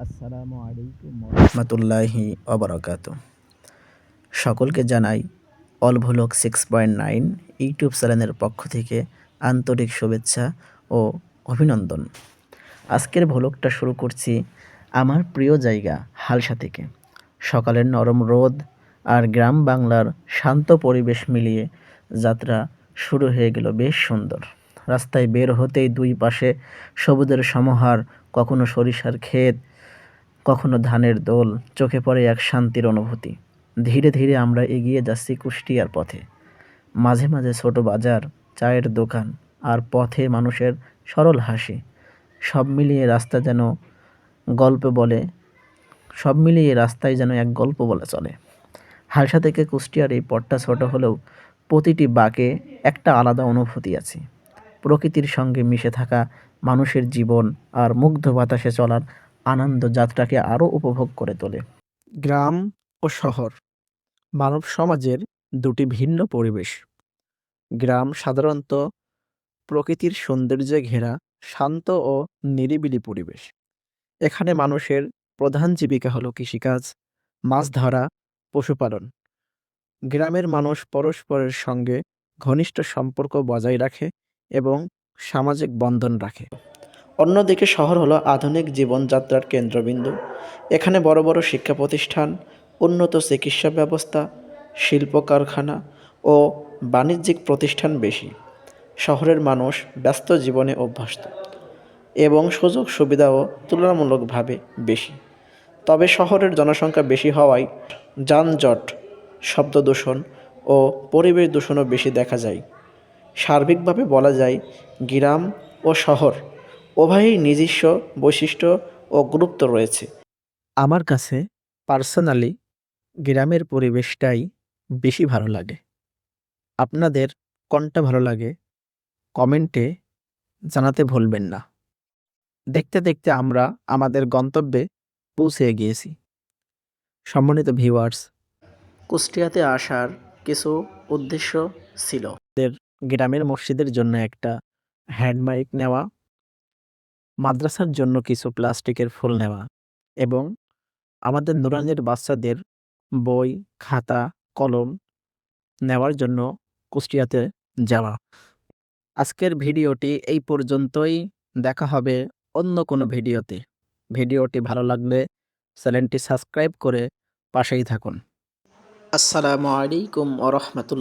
আসসালামু আলাইকুম রহমতুল্লাহি অবরাকাতু। সকলকে জানাই অল ভ্লগ 6.9 ইউটিউব চ্যানেলের পক্ষ থেকে আন্তরিক শুভেচ্ছা ও অভিনন্দন। আজকের ভ্লগটা শুরু করছি আমার প্রিয় জায়গা হালসা থেকে। সকালের নরম রোদ আর গ্রাম বাংলার শান্ত পরিবেশ মিলিয়ে যাত্রা শুরু হয়ে গেল বেশ সুন্দর। রাস্তায় বের হতেই দুই পাশে সবুজের সমাহার, কখনো সরিষার ক্ষেত, কখনো ধানের দোল, চোখে পড়ে এক শান্তির অনুভূতি। ধীরে ধীরে আমরা এগিয়ে যাচ্ছি কুষ্টিয়ার পথে। মাঝে মাঝে ছোট বাজার, চায়ের দোকান আর পথে মানুষের সরল হাসি, সব মিলিয়ে রাস্তা যেন গল্প বলে সব মিলিয়ে রাস্তায় যেন এক গল্প বলা চলে। হালসা থেকে কুষ্টিয়ার এই পথটা ছোট হলেও প্রতিটি বাঁকে একটা আলাদা অনুভূতি আছে। প্রকৃতির সঙ্গে মিশে থাকা মানুষের জীবন আর মুগ্ধ বাতাসে চলার আনন্দ যাত্রাকে আরও উপভোগ করে তোলে। গ্রাম ও শহর মানব সমাজের দুটি ভিন্ন পরিবেশ। গ্রাম সাধারণত প্রকৃতির সৌন্দর্যে ঘেরা শান্ত ও নিরিবিলি পরিবেশ। এখানে মানুষের প্রধান জীবিকা হলো কৃষিকাজ, মাছ ধরা, পশুপালন। গ্রামের মানুষ পরস্পরের সঙ্গে ঘনিষ্ঠ সম্পর্ক বজায় রাখে এবং সামাজিক বন্ধন রাখে। অন্যদিকে শহর হলো আধুনিক জীবনযাত্রার কেন্দ্রবিন্দু। এখানে বড় বড় শিক্ষা প্রতিষ্ঠান, উন্নত চিকিৎসা ব্যবস্থা, শিল্প কারখানা ও বাণিজ্যিক প্রতিষ্ঠান বেশি। শহরের মানুষ ব্যস্ত জীবনে অভ্যস্ত এবং সুযোগ সুবিধাও তুলনামূলকভাবে বেশি। তবে শহরের জনসংখ্যা বেশি হওয়ায় যানজট, শব্দ দূষণ ও পরিবেশ দূষণও বেশি দেখা যায়। সার্বিকভাবে বলা যায়, গ্রাম ও শহর উভয়েই নিজস্ব বৈশিষ্ট্য ও গুরুত্ব রয়েছে। আমার কাছে পার্সোনালি গ্রামের পরিবেশটাই বেশি ভালো লাগে। আপনাদের কোনটা ভালো লাগে কমেন্টে জানাতে ভুলবেন না। দেখতে দেখতে আমরা আমাদের গন্তব্যে পৌঁছে গিয়েছি। সম্মানিত ভিউয়ার্স, কুষ্টিয়াতে আসার কিছু উদ্দেশ্য ছিল গ্রামের মসজিদের জন্য একটা হ্যান্ড মাইক নেওয়া, মাদ্রাসার জন্য কিছু প্লাস্টিকের ফুল নেওয়া এবং আমাদের নুরানের বাচ্চাদের বই, খাতা, কলম নেওয়ার জন্য কুষ্টিয়াতে যাওয়া। আজকের ভিডিওটি এই পর্যন্তই। দেখা হবে অন্য কোনো ভিডিওতে। ভিডিওটি ভালো লাগলে চ্যানেলটি সাবস্ক্রাইব করে পাশেই থাকুন। আসসালামু আলাইকুম ওয়া রাহমাতুল্লাহ।